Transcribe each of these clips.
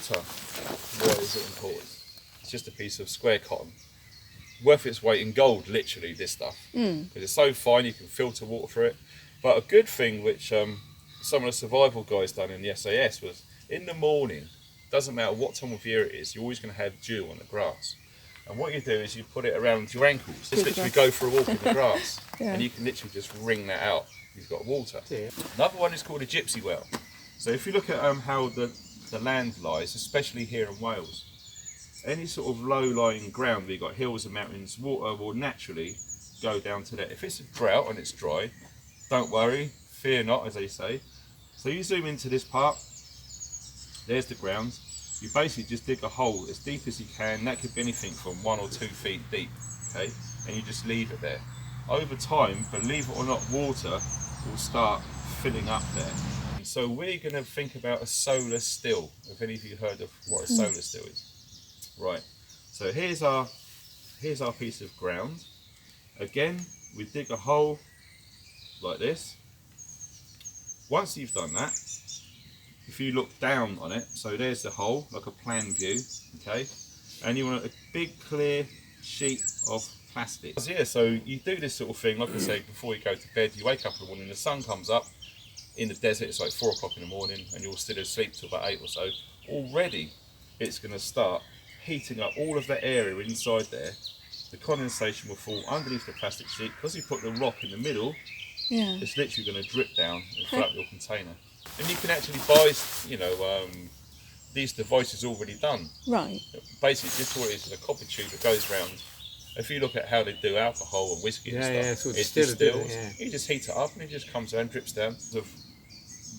water. Why is it important? It's just a piece of square cotton, worth its weight in gold, literally, this stuff. Because it's so fine, you can filter water through it. But a good thing which some of the survival guys done in the SAS was, in the morning, doesn't matter what time of year it is, you're always going to have dew on the grass. And what you do is you put it around your ankles, just literally go for a walk in the grass, and you can literally just wring that out. You've got water. Another one is called a gypsy well. So if you look at how the land lies, especially here in Wales, any sort of low-lying ground where you've got hills and mountains, water will naturally go down to that. If it's a drought and it's dry, don't worry, fear not, as they say. So you zoom into this part, there's the ground. You basically just dig a hole as deep as you can. That could be anything from 1 or 2 feet deep, okay? And you just leave it there. Over time, believe it or not, water will start filling up there. So we're going to think about a solar still. Have any of you heard of what a solar still is? Right. So here's our piece of ground. Again, we dig a hole like this. Once you've done that, if you look down on it, so there's the hole, like a plan view, okay? And you want a big clear sheet of plastic. Yeah, so you do this sort of thing, like I said, before you go to bed. You wake up in the morning, the sun comes up. In the desert, it's like 4 o'clock in the morning, and you're still asleep till about 8 or so. Already, it's going to start heating up all of that area inside there. The condensation will fall underneath the plastic sheet. Because you put the rock in the middle, it's literally going to drip down and fill up your container. And you can actually buy, you know, these devices already done. Right. Basically, just what it is a copper tube that goes round. If you look at how they do alcohol and whiskey and stuff, it's distilled. You just heat it up and it just comes around, drips down. So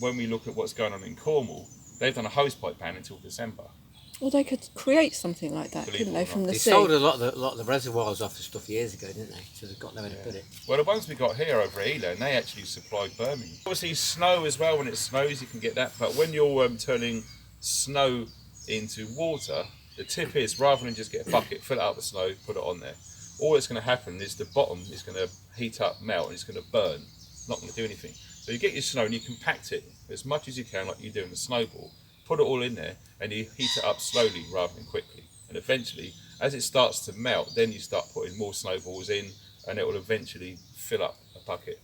when we look at what's going on in Cornwall, they've done a hosepipe ban until December. Well, they could create something like that, couldn't they, from the sea? They sold a lot of the reservoirs off the stuff years ago, didn't they? So they've got nowhere to put it. Well, the ones we got here over at Elan, they actually supplied Birmingham. Obviously, snow as well. When it snows, you can get that. But when you're turning snow into water, the tip is, rather than just get a bucket, fill it up with snow, put it on there. All that's going to happen is the bottom is going to heat up, melt, and it's going to burn. It's not going to do anything. So you get your snow and you compact it as much as you can, like you do in the snowball. Put it all in there, and you heat it up slowly rather than quickly. And eventually, as it starts to melt, then you start putting more snowballs in, and it will eventually fill up a bucket.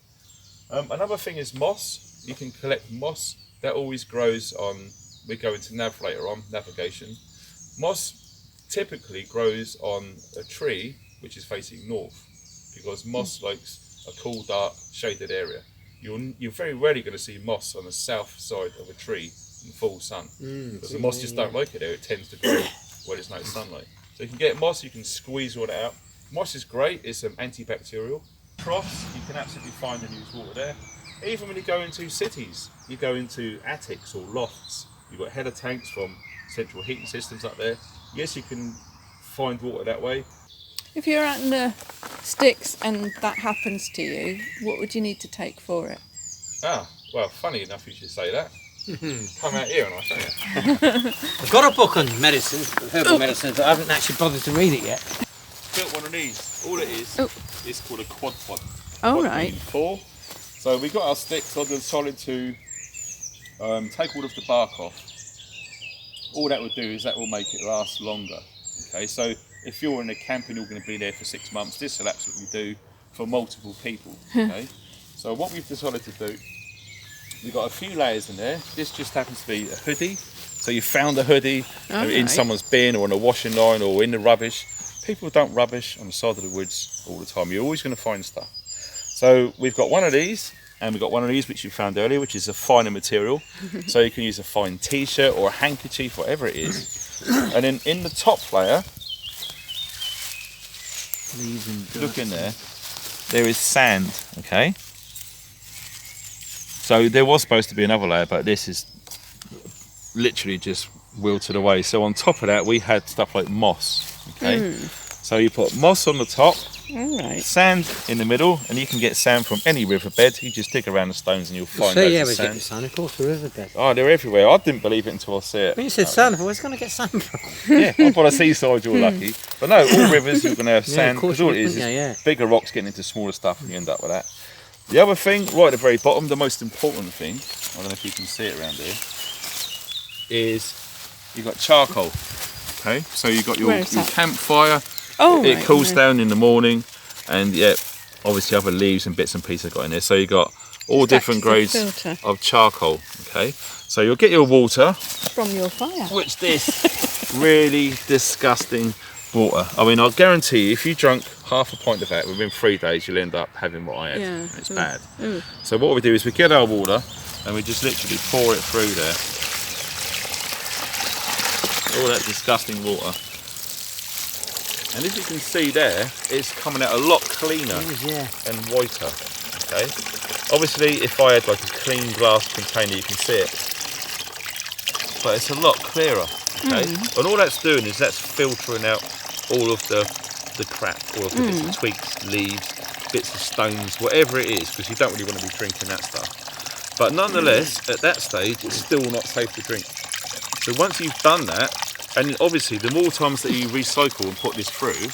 Another thing is moss. You can collect moss. That always grows on, we go into nav later on, navigation. Moss typically grows on a tree which is facing north, because moss likes a cool, dark, shaded area. You're very rarely going to see moss on the south side of a tree in full sun, because the moss just don't like it there. It tends to grow where there's no sunlight. So you can get moss, you can squeeze all that out. Moss is great, it's antibacterial. Troughs, you can absolutely find and use water there. Even when you go into cities, you go into attics or lofts, you've got header tanks from central heating systems up there. Yes, you can find water that way. If you're out in the sticks and that happens to you, what would you need to take for it? Well, funny enough you should say that. Come out here and I'll show you. I've got a book on medicine, herbal medicine, but I haven't actually bothered to read it yet. Built one of these. All it is called a quad pod. Oh, right. 4. So we got our sticks. I decided to take all of the bark off. All that would do is that will make it last longer. Okay, so if you're in a camp and you're going to be there for 6 months, this will absolutely do for multiple people. Okay, so what we've decided to do, we've got a few layers in there. This just happens to be a hoodie. So you found a hoodie in someone's bin or on a washing line or in the rubbish. People don't rubbish on the side of the woods all the time. You're always going to find stuff. So we've got one of these, and we've got one of these which you found earlier, which is a finer material. So you can use a fine t-shirt or a handkerchief, whatever it is. And then in the top layer, look in there, there is sand, okay? So there was supposed to be another layer, but this is literally just wilted away. So on top of that, we had stuff like moss, okay? So you put moss on the top, sand in the middle, and you can get sand from any riverbed. You just dig around the stones and you'll find loads of sand. Sand, of course, the riverbed. Oh, they're everywhere. I didn't believe it until I see it. When you said sand, where's going to get sand from? Yeah, up on a seaside you're lucky. But no, all rivers you're going to have sand. Because all it is bigger rocks getting into smaller stuff and you end up with that. The other thing, right at the very bottom, the most important thing, I don't know if you can see it around here, is you've got charcoal. Okay, so you've got your campfire. Oh, it cools down in the morning, and yeah, obviously other leaves and bits and pieces got in there. So you've got all different grades of charcoal. Okay, so you'll get your water from your fire. Which this really disgusting water. I mean, I'll guarantee you, if you drank half a pint of that within 3 days, you'll end up having what I had. Yeah. It's bad. So what we do is we get our water and we just literally pour it through there. All that disgusting water. And as you can see there, it's coming out a lot cleaner and whiter. Okay. Obviously, if I had like a clean glass container, you can see it, but it's a lot clearer. Okay. And all that's doing is that's filtering out all of the crap, all of the bits of twigs, leaves, bits of stones, whatever it is, because you don't really want to be drinking that stuff. But nonetheless, at that stage, it's still not safe to drink. So once you've done that, and obviously the more times that you recycle and put this through,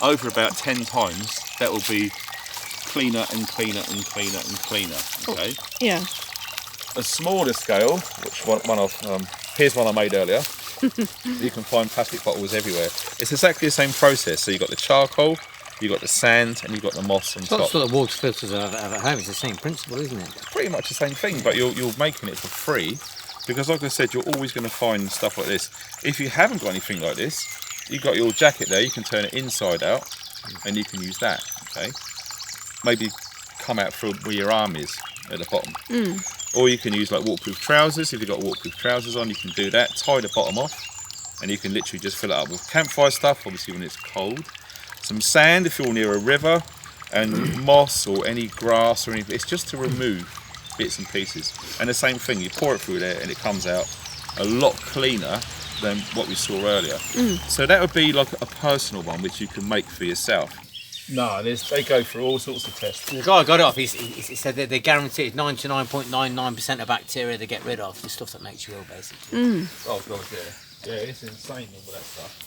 over about 10 times, that will be cleaner and cleaner and cleaner and cleaner. Okay. Yeah. A smaller scale, which here's one I made earlier. You can find plastic bottles everywhere. It's exactly the same process. So you've got the charcoal, you've got the sand, and you've got the moss on top. That's what the water filters have at home. It's the same principle, isn't it? Pretty much the same thing, but you're making it for free, because like I said, you're always going to find stuff like this. If you haven't got anything like this, you've got your jacket there, you can turn it inside out, and you can use that. Okay, maybe come out through where your arm is at the bottom. Or you can use like waterproof trousers. If you've got waterproof trousers on, you can do that. Tie the bottom off, and you can literally just fill it up with campfire stuff, obviously when it's cold. Some sand if you're near a river, and moss or any grass or anything. It's just to remove bits and pieces. And the same thing, you pour it through there and it comes out a lot cleaner than what we saw earlier. So that would be like a personal one which you can make for yourself. No, they go through all sorts of tests. The guy got it off. He said that they're guaranteed 99.99% of bacteria they get rid of. The stuff that makes you ill, basically. Oh god, yeah, it's insane all that stuff.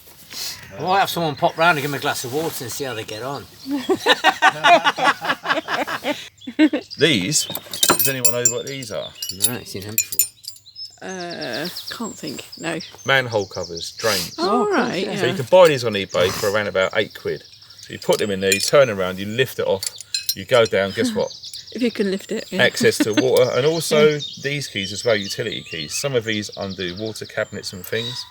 I might have someone pop round and give them a glass of water and see how they get on. These, does anyone know what these are? No, I've seen them before. Can't think. No. Manhole covers, drains. Oh, right. So you Yeah. can buy these on eBay for around about £8. So you put them in there, you turn around, you lift it off, you go down, guess what? If you can lift it. Yeah. Access to water, and also these keys as well, utility keys. Some of these undo water cabinets and things.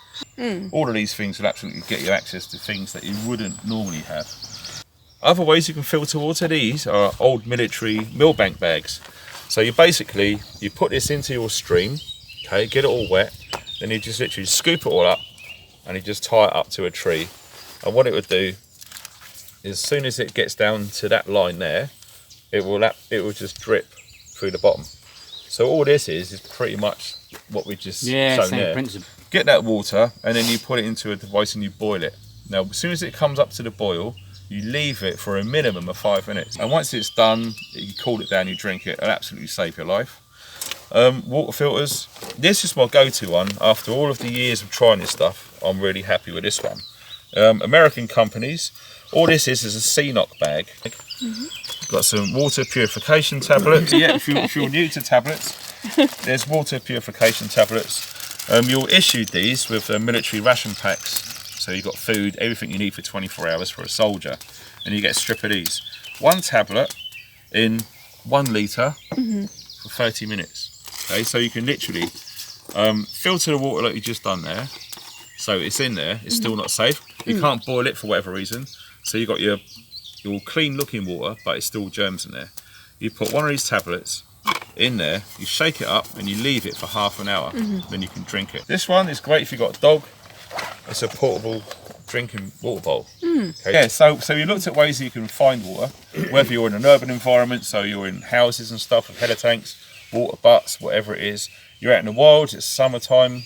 All of these things will absolutely get you access to things that you wouldn't normally have. Other ways you can filter water, these are old military millbank bags. So you basically, you put this into your stream, okay, get it all wet, then you just literally scoop it all up and you just tie it up to a tree. And what it would do is, as soon as it gets down to that line there, it will just drip through the bottom. So all this is pretty much what we just shown same there. principle. Get that water and then you put it into a device and you boil it. Now as soon as it comes up to the boil, you leave it for a minimum of 5 minutes. And once it's done, you cool it down, you drink it, it'll absolutely save your life. Water filters, this is my go-to one. After all of the years of trying this stuff, I'm really happy with this one. American companies, all this is a CNOC bag. Got some water purification tablets. Yeah, if you're new to tablets, there's water purification tablets. You're issued these with military ration packs. So you've got food, everything you need for 24 hours for a soldier. And you get a strip of these. One tablet in 1 litre for 30 minutes. Okay, so you can literally filter the water like you just done there. So it's in there, it's still not safe. You can't boil it for whatever reason. So you've got your clean looking water, but it's still germs in there. You put one of these tablets in there, you shake it up and you leave it for half an hour, then you can drink it. This one is great if you've got a dog. It's a portable drinking water bowl. Okay. Yeah, so you looked at ways that you can find water, whether you're in an urban environment, so you're in houses and stuff with header tanks, water butts, whatever it is. You're out in the wild, it's summertime,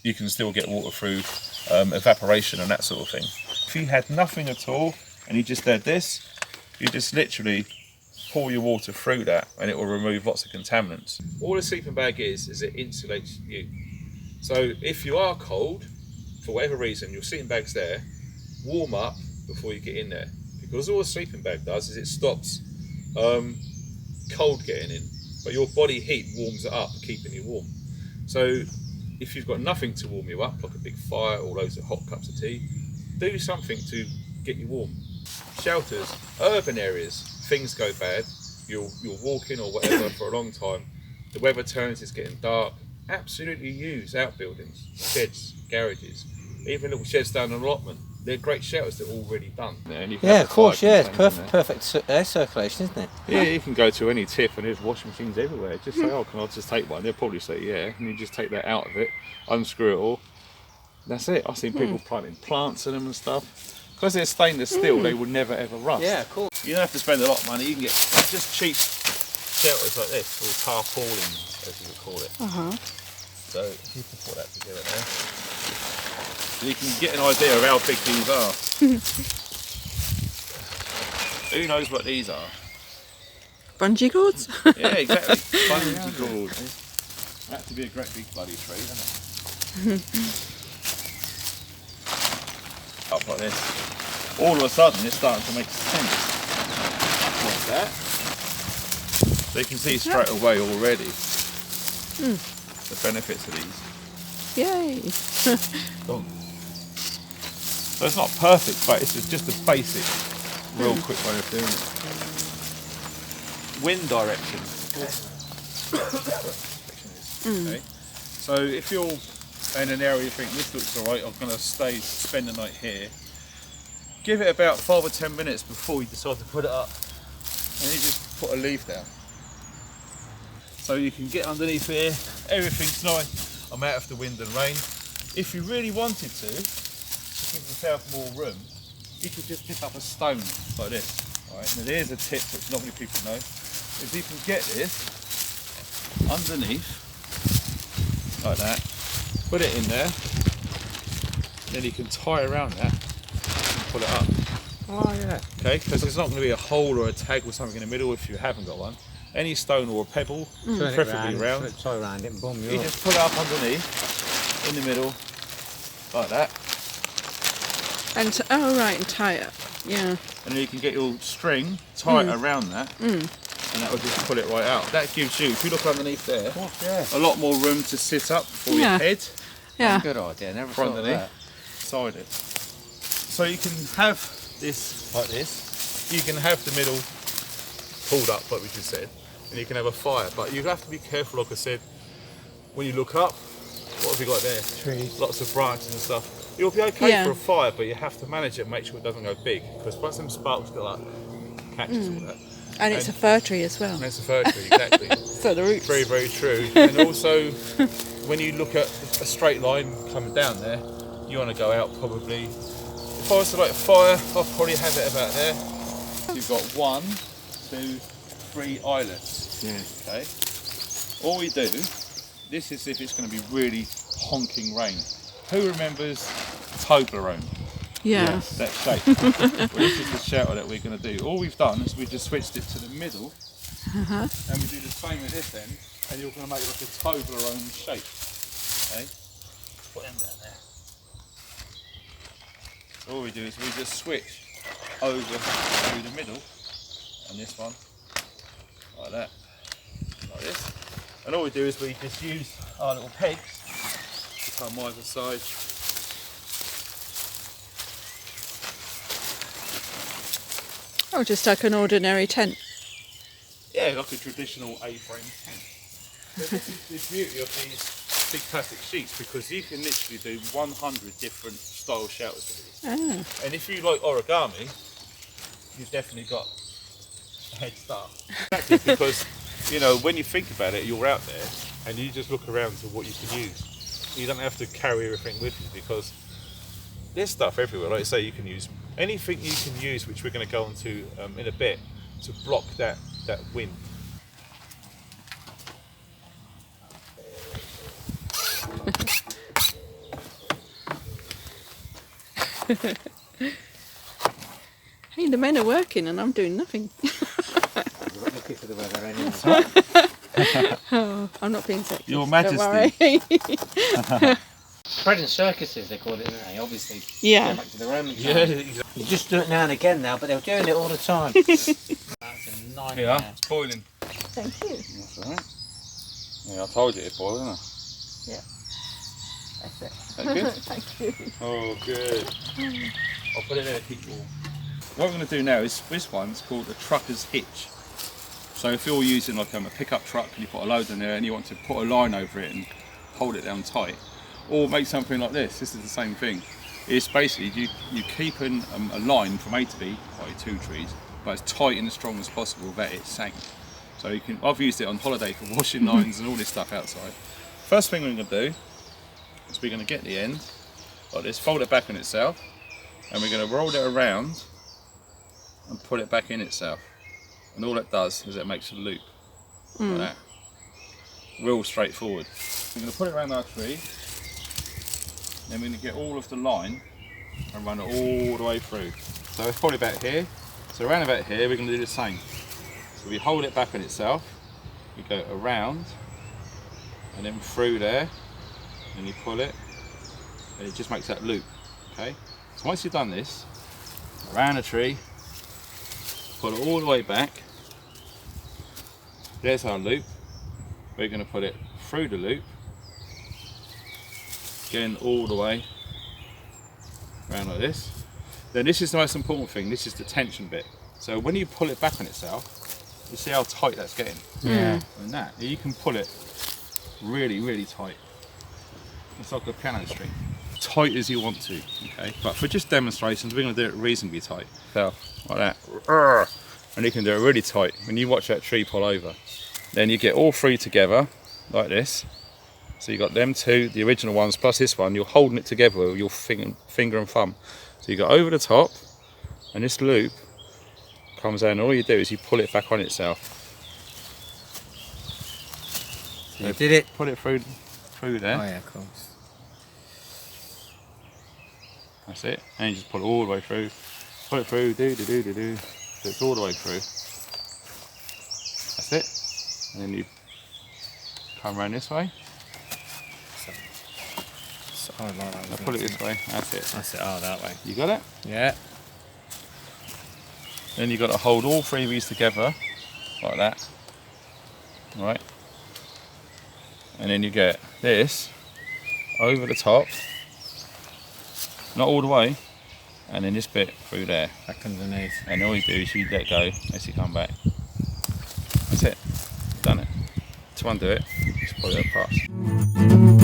you can still get water through evaporation and that sort of thing. If you had nothing at all and you just had this, you just literally pour your water through that and it will remove lots of contaminants. All a sleeping bag is it insulates you. So if you are cold, for whatever reason, your sleeping bag's there, warm up before you get in there. Because all a sleeping bag does is it stops cold getting in, but your body heat warms it up, keeping you warm. So if you've got nothing to warm you up, like a big fire or loads of hot cups of tea, do something to get you warm. Shelters, urban areas, things go bad, you're walking or whatever for a long time, the weather turns, it's getting dark, absolutely use outbuildings, sheds, garages, even little sheds down an allotment. They're great shelters, they're already done. Yeah, of course, yeah, it's perfect air circulation, isn't it? Yeah, you can go to any tip and there's washing machines everywhere. Just say, oh, can I just take one? They'll probably say, yeah. And you just take that out of it, unscrew it all. That's it. I've seen people planting plants in them and stuff. Because they're stainless steel, they will never ever rust. Yeah, cool. You don't have to spend a lot of money. You can get just cheap shelters like this, or tarpaulin, as you would call it. So if you can put that together there, so you can get an idea of how big these are. Who knows what these are? Bungee cords? Yeah, exactly. Bungee cords. That to be a great big bloody tree, doesn't it? Up like this. All of a sudden, it's starting to make sense. Like that. So you can see straight away already the benefits of these. Yay! So it's not perfect, but it's just a basic, real quick way of doing it. Wind direction. Okay. So if you're in an area you think this looks alright, I'm going to spend the night here, give it about 5 or 10 minutes before you decide to put it up, and you just put a leaf down. So you can get underneath here, everything's nice, I'm out of the wind and rain. If you really wanted to give yourself more room, you could just pick up a stone like this. Right? Now there's a tip which not many people know. If you can get this underneath, like that, put it in there, then you can tie around that and pull it up. Oh yeah. Okay, because there's not going to be a hole or a tag or something in the middle if you haven't got one. Any stone or a pebble, preferably round, tie around it and boom, you just put it up underneath, in the middle, like that. And oh right, and tie it up. Yeah. And then you can get your string, tie it around that, and that will just pull it right out. That gives you, if you look underneath there, a lot more room to sit up for your head. Yeah. Good idea. Never Front thought of underneath, that. side it. So you can have this like this. You can have the middle pulled up, like we just said, and you can have a fire. But you have to be careful, like I said, when you look up. What have you got there? Trees. Lots of branches and stuff. You'll be okay for a fire, but you have to manage it and make sure it doesn't go big, because once them sparks go up, catches all that. And it's a fir tree as well. And it's a fir tree, exactly. So the roots. Very, very true. And also, when you look at a straight line coming down there, you want to go out probably. If I was to light a fire, I'll probably have it about there. You've got 1, 2, 3 eyelets. Yeah. Okay. All we do. This is if it's going to be really honking rain. Who remembers Toblerone? Yeah. That shape. Well, this is the shelter that we're going to do. All we've done is we've just switched it to the middle, and we do the same with this end, and you're going to make like a Toblerone shape. Okay? Put them down there. So all we do is we just switch over to the middle, and this one, like that, like this. And all we do is we just use our little pegs to come either side. Oh, just like an ordinary tent. Yeah, like a traditional A-frame tent. But this is the beauty of these big plastic sheets, because you can literally do 100 different style shelters with these. And if you like origami, you've definitely got a head start. Exactly, because you know, when you think about it, you're out there and you just look around to what you can use. You don't have to carry everything with you, because there's stuff everywhere. Like I say, you can use anything you can use, which we're going to go on to in a bit, to block that wind. Hey, the men are working and I'm doing nothing. Lucky for the weather anyway. Oh, I'm not being sexist. Your Don't worry. Majesty. Spreading circuses, they call it, don't they? Obviously. Yeah. Going back to the Roman times. Yeah, exactly. You just do it now and again now, but they're doing it all the time. That's a nightmare. Yeah, it's boiling. Thank you. That's alright. Yeah, I told you it's boiling, didn't I? Yeah. That's it. Is that good? Thank you. Oh, good. I'll put it there to keep warm. What I'm going to do now is, this one's called the trucker's hitch. So if you're using like a pickup truck and you put a load in there and you want to put a line over it and hold it down tight, or make something like this is the same thing. It's basically you keep a line from A to B, like 2 trees, but as tight and as strong as possible that it sank. So you can, I've used it on holiday for washing lines and all this stuff outside. First thing we're going to do is we're going to get the end like this, fold it back on itself, and we're going to roll it around and put it back in itself. And all it does is it makes a loop like that. Real straightforward. We're going to put it around our tree, then we're going to get all of the line and run it all the way through. So it's probably about here. So around about here we're going to do the same. So we hold it back on itself, we go around and then through there, and you pull it and it just makes that loop. Okay. So once you've done this, around the tree, pull it all the way back. There's our loop. We're going to put it through the loop, again all the way around like this. Then this is the most important thing, this is the tension bit. So when you pull it back on itself, you see how tight that's getting. Yeah. And that, you can pull it really, really tight. It's like a piano string. Tight as you want to, okay? But for just demonstrations, we're going to do it reasonably tight. So, like that. And you can do it really tight. When you watch that tree pull over, then you get all 3 together, like this. So you got them 2, the original ones, plus this one. You're holding it together with your finger and thumb. So you go over the top, and this loop comes down, and all you do is you pull it back on itself. So you did it. Put it through there. Oh yeah, of course. That's it. And you just pull it all the way through. Pull it through, do. So it's all the way through. That's it. And then you come around this way. So, oh, like that. Now pull it this way. That's it. That's it. Oh, that way. You got it? Yeah. Then you've got to hold all 3 of these together, like that. Right? And then you get this over the top, not all the way, and then this bit through there. Back underneath. And all you do is you let go as you come back. That's it. Done it. To undo it, just pull it across.